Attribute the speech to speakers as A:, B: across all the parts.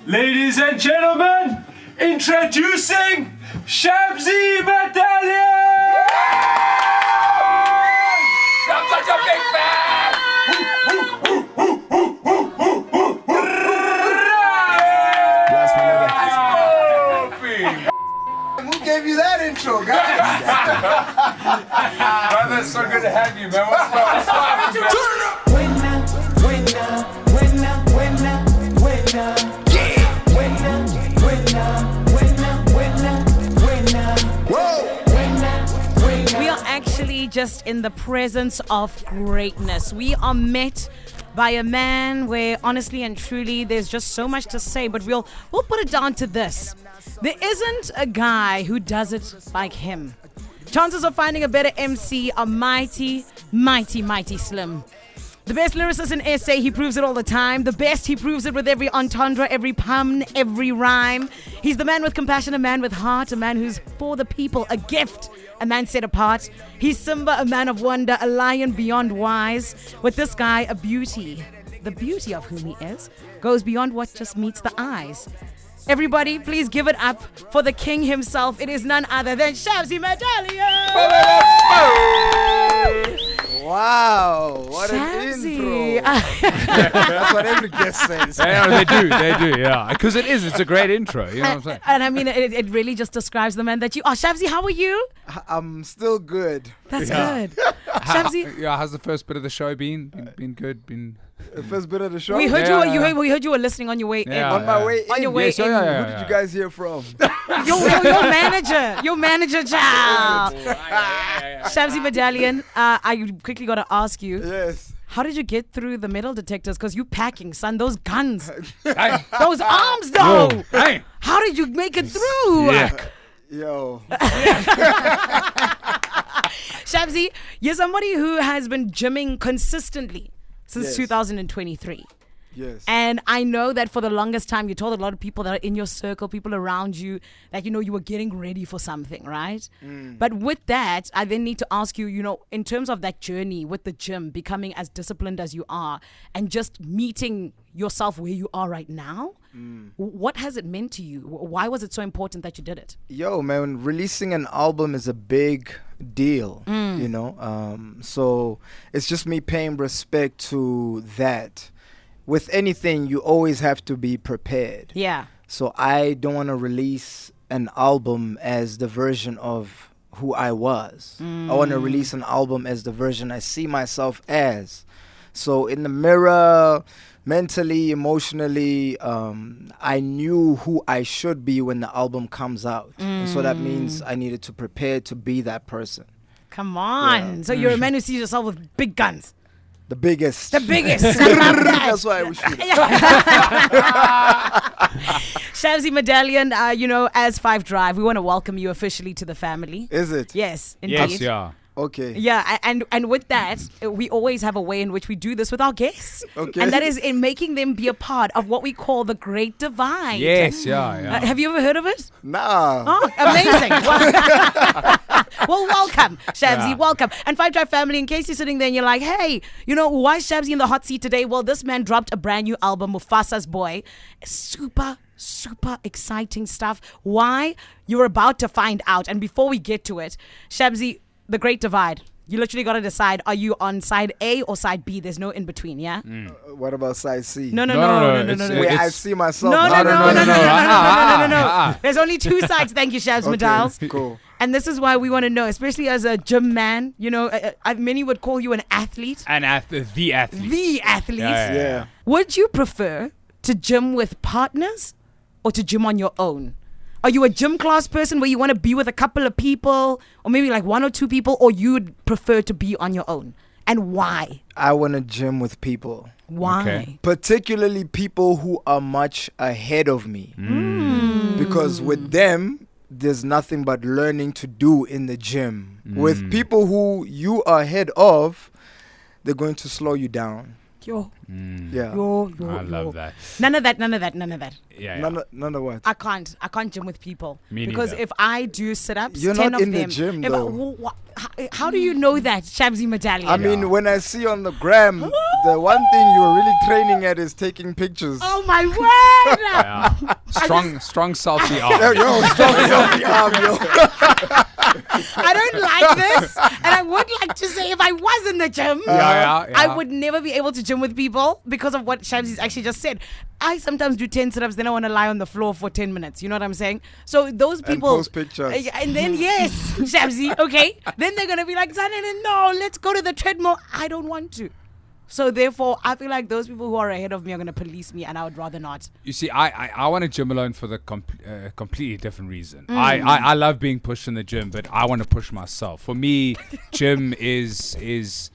A: Ladies and gentlemen, introducing ShabZi Madallion!
B: I'm such a big fan!
C: Yes, Who gave you that intro, guys?
B: Brother, it's so good to have you, man. What's up? Turn it up!
D: We are actually just in the presence of greatness. We are met by a man where honestly and truly there's just so much to say, but we'll put it down to this. There isn't a guy who does it like him. Chances of finding a better MC are mighty, mighty, mighty slim. The best lyricist in SA, he proves it all the time. The best, he proves it with every entendre, every pun, every rhyme. He's the man with compassion, a man with heart, a man who's for the people, a gift, a man set apart. He's Simba, a man of wonder, a lion beyond wise. With this guy, a beauty. The beauty of whom he is goes beyond what just meets the eyes. Everybody, please give it up for the king himself. It is none other than ShabZi Madallion.
C: Wow, what
D: ShabZi.
C: an intro. That's what every guest says.
B: They do, yeah. Because it's a great intro, you know what I'm saying?
D: And I mean, it really just describes the man that you are. ShabZi, how are you?
C: I'm still good.
D: That's good. ShabZi,
B: Yeah, how's the first bit of the show been? Been good?
C: The first bit of the show.
D: we heard
B: Yeah.
D: we heard you were listening on your way in.
C: On my way in.
D: On your way
B: Yes,
D: in.
B: yeah.
C: Who did you guys hear from?
D: Your manager, child. ShabZi Madallion, I quickly got to ask you,
C: Yes.
D: how did you get through the metal detectors? Because you packing, son, those guns,
B: Hey,
D: those arms, though.
B: hey.
D: How did you make it through?
C: Yo.
D: ShabZi, you're somebody who has been gymming consistently since
C: Yes.
D: 2023.
C: Yes.
D: And I know that for the longest time, you told a lot of people that are in your circle, people around you, that, you know, you were getting ready for something, right? But with that, I then need to ask you, you know, in terms of that journey with the gym, becoming as disciplined as you are and just meeting yourself where you are right now, what has it meant to you? Why was it so important that you did it?
C: Yo, man, releasing an album is a big deal, you know? So it's just me paying respect to that. With anything, you always have to be prepared.
D: Yeah.
C: So I don't want to release an album as the version of who I was. I want to release an album as the version I see myself as. So in the mirror, mentally, emotionally, I knew who I should be when the album comes out. And so that means I needed to prepare to be that person.
D: Come on.
C: Yeah.
D: So you're a man who sees yourself with big guns.
C: The biggest.
D: The biggest. I love that.
C: That's why we shoot it.
D: ShabZi Madallion, you know, as 5 Drive, we want to welcome you officially to the family.
C: Is it?
D: Yes, indeed.
B: Yes, yeah.
C: Okay.
D: Yeah, and with that, we always have a way in which we do this with our guests.
C: Okay.
D: And that is in making them be a part of what we call the Great Divide.
B: Yes, yeah.
D: Have you ever heard of it?
C: Nah.
D: Oh, amazing. Well, welcome, ShabZi,
B: Yeah.
D: welcome. And 5 Drive family, in case you're sitting there and you're like, hey, you know, why is ShabZi in the hot seat today? Well, this man dropped a brand new album, Mufasa's Boy. Super exciting stuff. Why? You're about to find out. And before we get to it, ShabZi, the Great Divide. You literally got to decide, are you on side A or side B? There's no in between, yeah?
C: What about side C?
D: No.
C: Wait, I see myself.
D: No. There's only 2 sides. Thank you, Shabs Madals.
C: Cool.
D: And this is why we want to know, especially as a gym man, you know, many would call you an athlete.
B: The athlete.
D: The athlete.
C: Yeah.
D: Would you prefer to gym with partners or to gym on your own? Are you a gym class person where you want to be with a couple of people or maybe like 1 or 2 people, or you'd prefer to be on your own? And why?
C: I want to gym with people.
D: Why?
B: Okay.
C: Particularly people who are much ahead of me. Because with them, there's nothing but learning to do in the gym. With people who you are ahead of, they're going to slow you down.
D: Yo.
C: Yeah.
B: I love that.
D: None of that.
B: Yeah.
C: None of what?
D: I can't gym with people.
B: Me
D: because
B: neither.
D: if I do sit-ups,
C: You're
D: 10
C: not
D: of
C: in the
D: them.
C: gym,
D: if
C: though.
D: How do you know that, ShabZi Madallion?
C: I mean, when I see on the gram, the one thing you're really training at is taking pictures.
D: Oh my word!
B: Yeah. Strong selfie
C: Yo,
B: arm.
C: strong selfie arm, yo.
D: I don't like this, and I would like to say if I was in the gym,
B: Yeah.
D: I would never be able to gym with people because of what ShabZi's actually just said. I sometimes do 10 sit-ups, then I want to lie on the floor for 10 minutes. You know what I'm saying? So those people...
C: And post pictures.
D: And then, yes, ShabZi, okay. Then they're going to be like, Zanele, no, let's go to the treadmill. I don't want to. So therefore, I feel like those people who are ahead of me are going to police me, and I would rather not.
B: You see, I want to gym alone for the completely different reason. I love being pushed in the gym, but I want to push myself. For me, gym is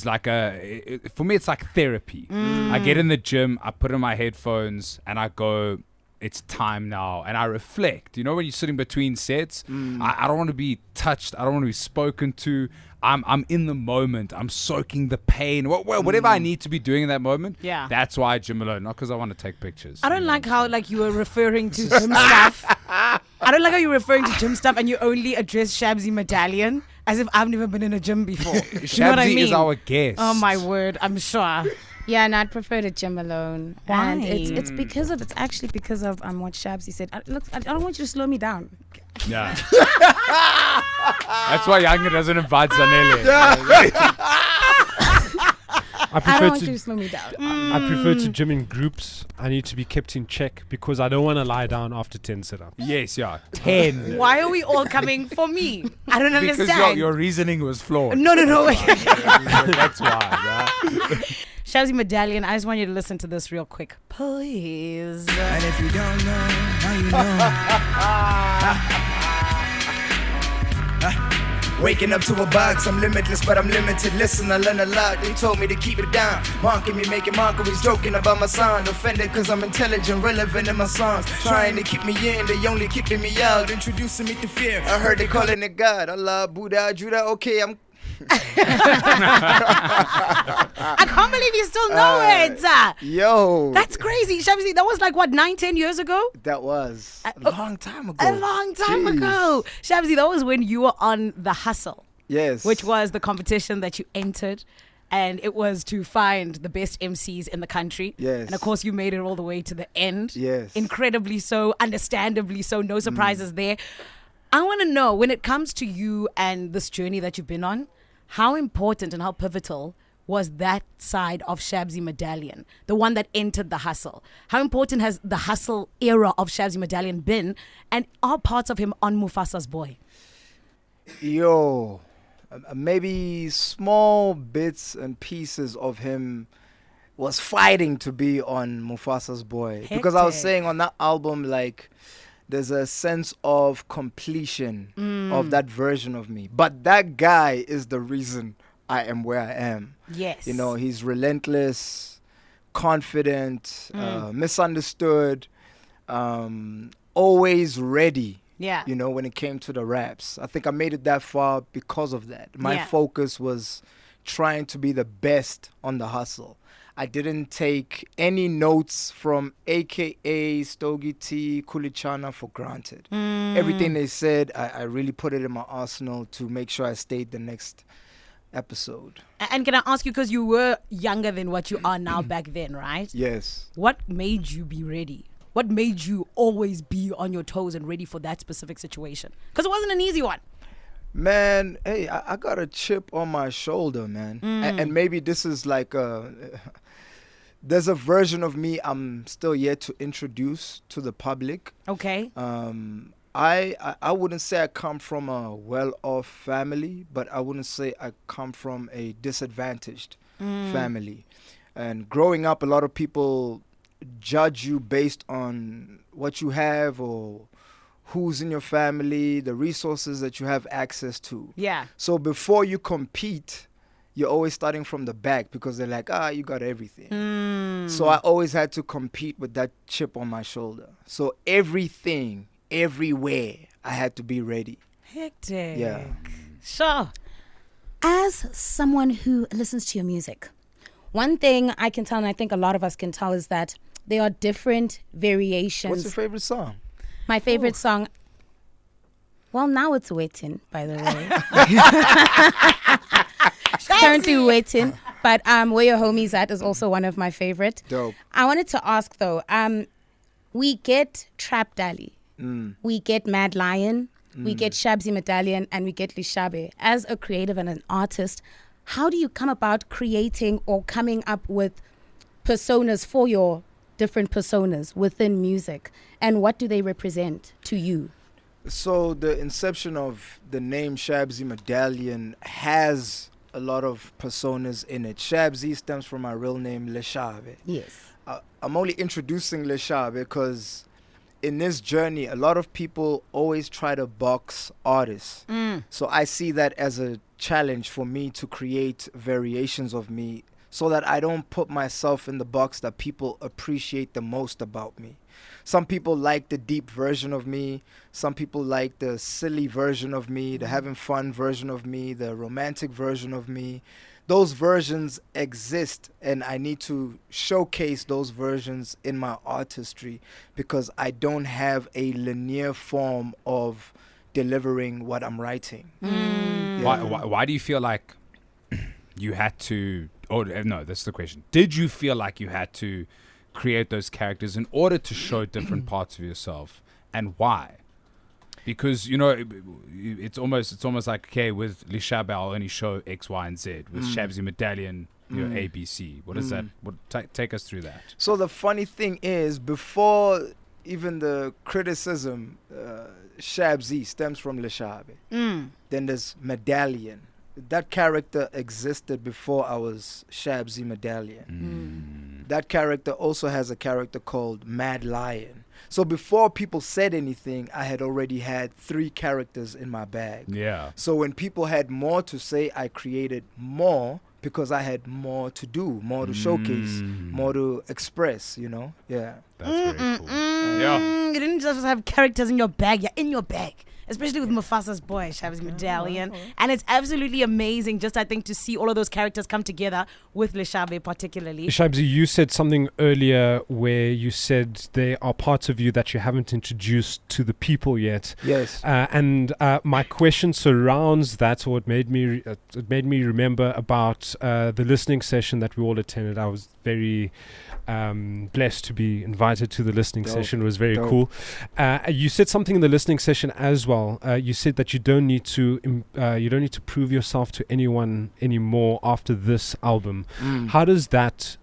B: like for me, it's like therapy. I get in the gym, I put in my headphones, and I go, it's time now, and I reflect. You know, when you're sitting between sets, I don't want to be touched. I don't want to be spoken to. I'm in the moment. I'm soaking the pain. Whatever I need to be doing in that moment.
D: Yeah.
B: That's why I gym alone, not because I want to take pictures.
D: I don't like how you were referring to gym stuff. I don't like how you're referring to gym stuff and you only address ShabZi Madallion as if I've never been in a gym before.
B: ShabZi
D: You know what I mean?
B: is our guest.
D: Oh my word, I'm sure.
E: Yeah, and I'd prefer to gym alone.
D: Why?
E: And it's actually because of what ShabZi said. I don't want you to slow me down.
B: Yeah. That's why Younger doesn't invite Zanele.
E: I don't want you to slow me down.
A: I prefer to gym in groups. I need to be kept in check because I don't want to lie down after 10 sit-ups.
B: Yes, yeah. 10.
D: Why are we all coming for me? I don't
B: Because
D: understand.
B: your reasoning was flawed.
D: No.
B: That's why. Yeah.
D: ShabZi Madallion, I just want you to listen to this real quick. Please.
F: And if you don't know, now you know. Waking up to a box, I'm limitless, but I'm limited. Listen, I learn a lot. They told me to keep it down. Mocking me, making mockeries, joking about my sound. Offended cause I'm intelligent, relevant in my songs. Trying to keep me in, they only keeping me out. Introducing me to fear. I heard they calling it God. Allah, Buddha, Judah. Okay, I'm...
D: I can't believe you still know it.
C: Yo.
D: That's crazy. ShabZi, that was like, what, 9-10 years ago?
C: That was a long time ago.
D: A long time ago. ShabZi, that was when you were on The Hustle.
C: Yes.
D: Which was the competition that you entered. And it was to find the best MCs in the country.
C: Yes.
D: And of course, you made it all the way to the end.
C: Yes.
D: Incredibly so, understandably so, no surprises there. I want to know, when it comes to you and this journey that you've been on, how important and how pivotal was that side of ShabZi Madallion, the one that entered The Hustle? How important has the Hustle era of ShabZi Madallion been, and are parts of him on Mufasa's Boy?
C: Yo, maybe small bits and pieces of him was fighting to be on Mufasa's Boy. Because I was
D: Hectic.
C: saying on that album, like, there's a sense of completion of that version of me. But that guy is the reason I am where I am.
D: Yes.
C: You know, he's relentless, confident, misunderstood, always ready.
D: Yeah.
C: You know, when it came to the raps. I think I made it that far because of that. My
D: Yeah.
C: focus was trying to be the best on The Hustle. I didn't take any notes from AKA Stogie T, Kulichana for granted. Everything they said, I really put it in my arsenal to make sure I stayed the next episode.
D: And can I ask you, because you were younger than what you are now back then, right?
C: Yes.
D: What made you be ready? What made you always be on your toes and ready for that specific situation? Because it wasn't an easy one.
C: Man, hey, I got a chip on my shoulder, man. And maybe this is like there's a version of me I'm still yet to introduce to the public.
D: Okay.
C: I wouldn't say I come from a well-off family, but I wouldn't say I come from a disadvantaged family. And growing up, a lot of people judge you based on what you have or who's in your family, the resources that you have access to.
D: Yeah.
C: So before you compete, you're always starting from the back because they're like, you got everything. So I always had to compete with that chip on my shoulder. So everything, everywhere, I had to be ready.
D: Hectic.
C: Yeah.
D: Sure.
E: As someone who listens to your music, one thing I can tell, and I think a lot of us can tell, is that there are different variations.
C: What's your favorite song?
E: My favorite song. Well, now it's Waiting, by the way. Currently Waiting. But Where Your Homies At is also one of my favorite.
C: Dope.
E: I wanted to ask though, we get Trap Dali, we get Mad Lion, we get ShabZi Madallion, and we get Lishabe. As a creative and an artist, how do you come about creating or coming up with personas for your different personas within music, and what do they represent to you?
C: So the inception of the name ShabZi Madallion has a lot of personas in it. ShabZi stems from my real name, Lishabe.
E: Yes.
C: I'm only introducing Lishabe because in this journey, a lot of people always try to box artists. So I see that as a challenge for me to create variations of me so that I don't put myself in the box that people appreciate the most about me. Some people like the deep version of me. Some people like the silly version of me, the having fun version of me, the romantic version of me. Those versions exist, and I need to showcase those versions in my artistry because I don't have a linear form of delivering what I'm writing.
B: Why do you feel like you had to, or no, that's the question. Did you feel like you had to create those characters in order to show different parts of yourself, and why? Because it's almost like, okay, with Lishabe I'll only show X, Y, and Z. With ShabZi Madallion, A, B, C. What is that? Take us through that.
C: So the funny thing is, before even the criticism, ShabZi stems from Lishabe. Then there's Madallion. That character existed before I was ShabZi Madallion. That character also has a character called Mad Lion. So before people said anything, I had already had 3 characters in my bag.
B: Yeah.
C: So when people had more to say, I created more because I had more to do, more to showcase, more to express, Yeah.
B: That's very cool. Yeah.
D: You didn't just have characters in your bag, you're in your bag. Especially with Mufasa's boy, ShabZi Madallion. And it's absolutely amazing just, I think, to see all of those characters come together with Lishabe particularly.
A: ShabZi, you said something earlier where you said there are parts of you that you haven't introduced to the people yet.
C: Yes.
A: And my question surrounds that, or it made me remember about the listening session that we all attended. I was very blessed to be invited to the listening session. It was very cool. You said something in the listening session as well. You said that you don't need to prove yourself to anyone anymore after this album. How does that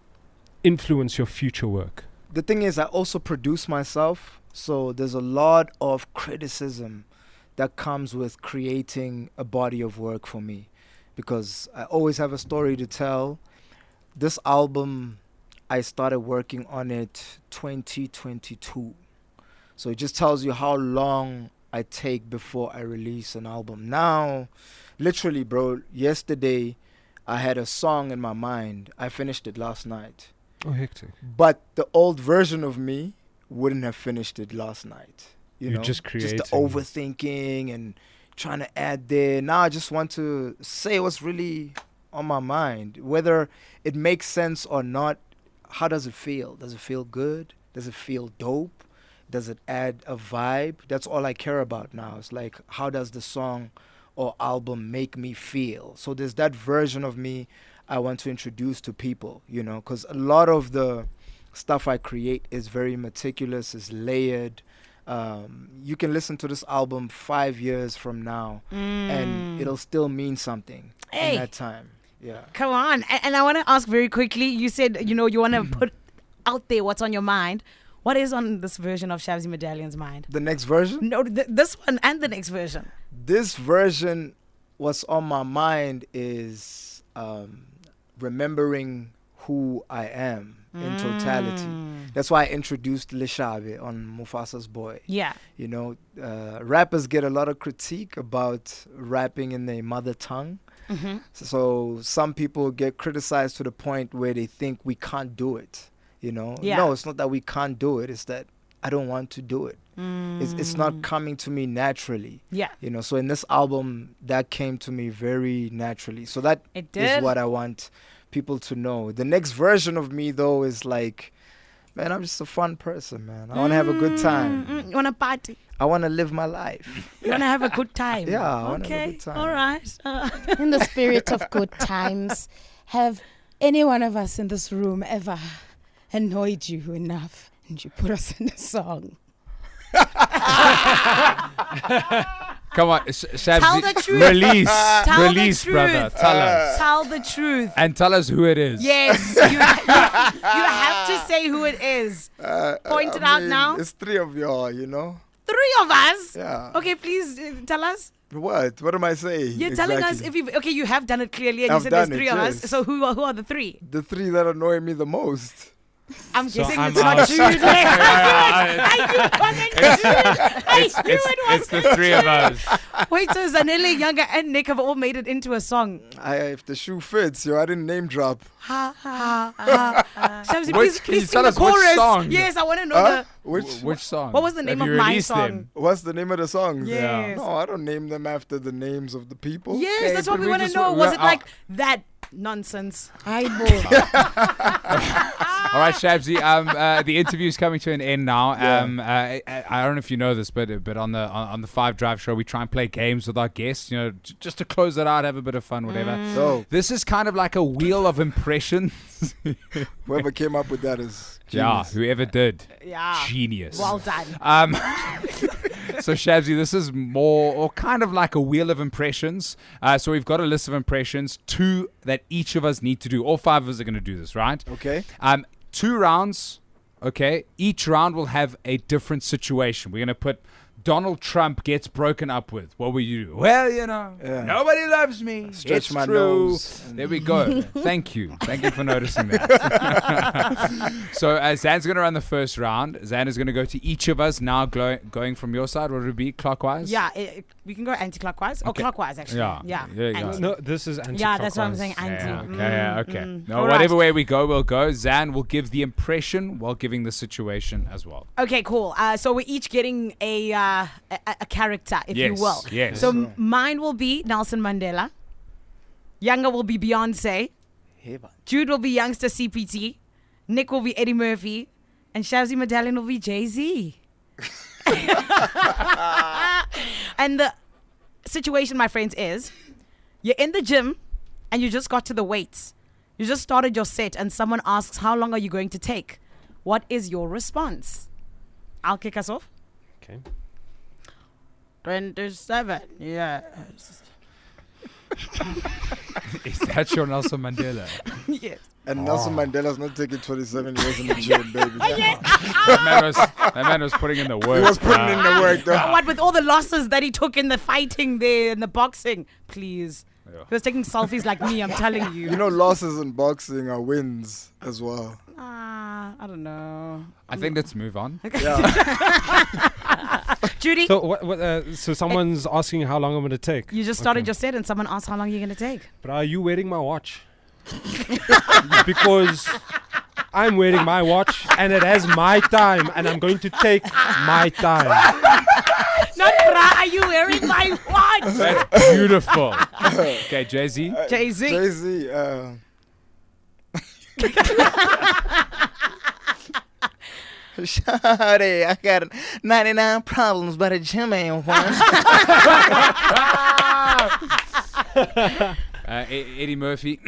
A: influence your future work?
C: The thing is, I also produce myself, so there's a lot of criticism that comes with creating a body of work for me, because I always have a story to tell. This album, I started working on it 2022. So it just tells you how long I take before I release an album. Now, literally, bro, yesterday I had a song in my mind. I finished it last night.
A: Oh, hectic.
C: But the old version of me wouldn't have finished it last night. You know?
A: Just creating.
C: Just the overthinking and trying to add there. Now I just want to say what's really on my mind. Whether it makes sense or not, how does it feel? Does it feel good? Does it feel dope? Does it add a vibe? That's all I care about now. It's like, how does the song or album make me feel? So there's that version of me I want to introduce to people, because a lot of the stuff I create is very meticulous, is layered. You can listen to this album 5 years from now and it'll still mean something in that time. Yeah.
D: Come on. And I want to ask very quickly, you said, you want to put out there what's on your mind. What is on this version of ShabZi Madallion's mind?
C: The next version?
D: No, this one and the next version.
C: This version, what's on my mind is remembering who I am in totality. That's why I introduced Lishabe on Mufasa's Boy.
D: Yeah.
C: Rappers get a lot of critique about rapping in their mother tongue. So some people get criticized to the point where they think we can't do it. No, it's not that we can't do it. It's that I don't want to do it. It's not coming to me naturally.
D: Yeah.
C: So in this album, that came to me very naturally. So that is what I want people to know. The next version of me, though, is like, man, I'm just a fun person, man. I want to have a good time.
D: You want to party?
C: I want to live my life.
D: You want to have a good time?
C: Yeah, I wanna have a
D: Okay.
C: good time.
D: All right.
E: In the spirit of good times, have any one of us in this room ever annoyed you enough and you put us in a song?
B: Come on, Shabzi.
D: Tell the truth.
B: Release.
D: Tell the
B: Release,
D: truth.
B: brother. Tell us.
D: Tell the truth.
B: And tell us who it is.
D: Yes, you have to say who it is. Point it out now.
C: It's 3 of y'all, you know?
D: 3 of us.
C: Yeah.
D: Okay, please tell us.
C: What? What am I saying?
D: You're telling us if you. Okay, you have done it clearly, and you
C: I've
D: said there's
C: done
D: 3
C: it,
D: of
C: yes.
D: us. So who are the 3?
C: The 3 that annoy me the most.
D: I'm
A: So
D: guessing
A: I'm
D: it's not
A: out.
D: Jude. I knew it wasn't Jude. I knew it
B: It's
D: wasn't
B: the 3 of us.
D: Wait, so Zanele, Younger, and Nick have all made it into a song.
C: If the shoe fits, yo, I didn't name drop.
D: Ha ha ha. Shabzi,
B: Which- can you
D: please
B: tell
D: sing the
B: us which
D: chorus.
B: song?
D: Yes, I want to know
B: Which song?
D: what was the name
B: Have
D: of
B: you
D: my
B: released
D: song?
B: them?
C: What's the name of the songs?
D: Yes.
C: No, I don't name them after the names of the people.
D: Yes,
B: Okay,
D: that's what
B: but
D: we
B: we
D: want to
B: just
D: know.
B: wa-
D: Was
B: we-
D: it like that nonsense?
B: All right, Shabzi. The interview's coming to an end now. I don't know if you know this, but on the 5 Drive show, we try and play games with our guests. You know, just to close it out, have a bit of fun, whatever.
C: So
B: This is kind of like a wheel of impressions.
C: whoever came up with that is
B: Yeah,
C: genius.
B: whoever did,
D: Yeah.
B: genius.
D: Well done.
B: So Shabzi, this is more or kind of like a wheel of impressions. So we've got a list of impressions, 2 that each of us need to do. All 5 of us are going to do this, right?
C: Okay.
B: 2 rounds. Okay, each round will have a different situation. We're going to put Donald Trump gets broken up with. What will you do? Well, you know,
C: Yeah.
B: nobody loves me.
C: Stretch
B: It's
C: my
B: true.
C: nose.
B: There we go. Thank you for noticing that. So Zan's going to run the first round. Zan is going to go to each of us now, going from your side. What would it be? Clockwise?
D: Yeah, we can go anti-clockwise or
B: Okay.
D: clockwise actually.
B: Yeah. There you go.
D: Anti.
A: No, this is anti.
D: Yeah, that's what I'm saying. Anti.
B: Yeah, okay. No,
D: All
B: whatever
D: right.
B: way we go, we'll go. Zan will give the impression while giving the situation as well.
D: Okay, cool. So we're each getting a character, if you
B: Yes,
D: will.
B: yes.
D: So mine will be Nelson Mandela. Younger will be Beyonce.
C: Hey, man.
D: Jude will be youngster CPT. Nick will be Eddie Murphy. And ShabZi Madallion will be Jay-Z. And the situation, my friends, is you're in the gym and you just got to the weights. You just started your set and someone asks, how long are you going to take? What is your response? I'll kick us off.
A: Okay.
D: 27. Yes.
B: Is that your Nelson Mandela?
D: Yes.
C: And Nelson Mandela's not taking 27 years in the gym, baby.
B: that man was putting in the work.
C: He was putting in the work, though.
D: What with all the losses that he took in the fighting there and the boxing? Please.
B: Yeah.
D: He was taking selfies like me, I'm telling you.
C: You know, losses in boxing are wins as well.
D: I don't know.
B: I think let's move on.
C: Yeah.
D: Judy,
A: So so someone's asking how long I'm going to take.
D: you just started
A: Okay.
D: your set and someone asked how long you're going to take.
A: But are you wearing my watch? Because I'm wearing my watch and it has my time and I'm going to take my time.
D: Not bra, are you wearing my watch?
B: That's beautiful. Okay, Jay-Z.
D: Jay-Z.
C: Jay-Z, Shawty, I got 99 problems, but a gym ain't one.
B: Eddie Murphy.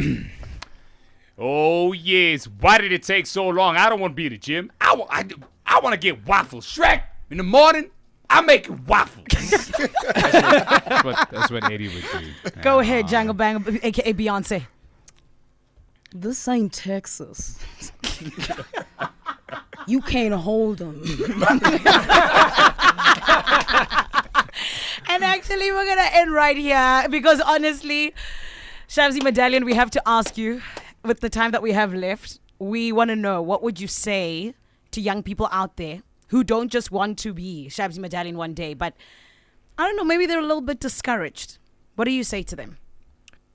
B: Oh, yes. Why did it take so long? I don't want to be at the gym. I want to get waffles. Shrek, in the morning, I'm making waffles. that's what Eddie would do.
D: Go ahead, Jangle Bang, a.k.a. Beyonce.
E: This ain't Texas. You can't hold them.
D: And actually, we're going to end right here because honestly, ShabZi Madallion, we have to ask you, with the time that we have left, we want to know, what would you say to young people out there who don't just want to be ShabZi Madallion one day, but I don't know, maybe they're a little bit discouraged. What do you say to them?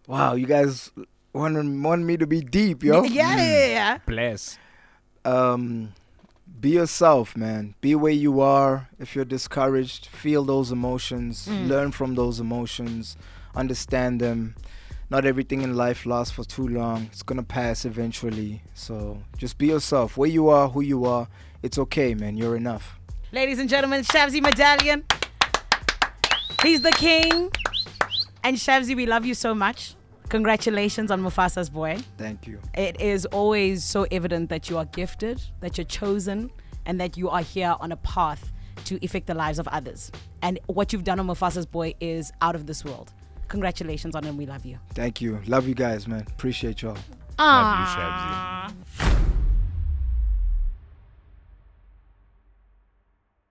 C: Wow, you guys want me to be deep, yo?
D: Yeah.
B: Bless.
C: Be yourself, man. Be where you are. If you're discouraged, feel those emotions. Learn from those emotions. Understand them. not everything in life lasts for too long. It's gonna pass eventually. So just be yourself. Where you are, who you are. It's okay, man. You're enough.
D: Ladies and gentlemen, ShabZi Madallion. He's the king. And ShabZi, we love you so much. Congratulations on Mufasa's boy.
C: Thank you.
D: It is always so evident that you are gifted, that you're chosen, and that you are here on a path to affect the lives of others. And what you've done on Mufasa's boy is out of this world. Congratulations on him. We love you.
C: Thank you. Love you guys, man. Appreciate y'all.
B: Love you, ShabZi.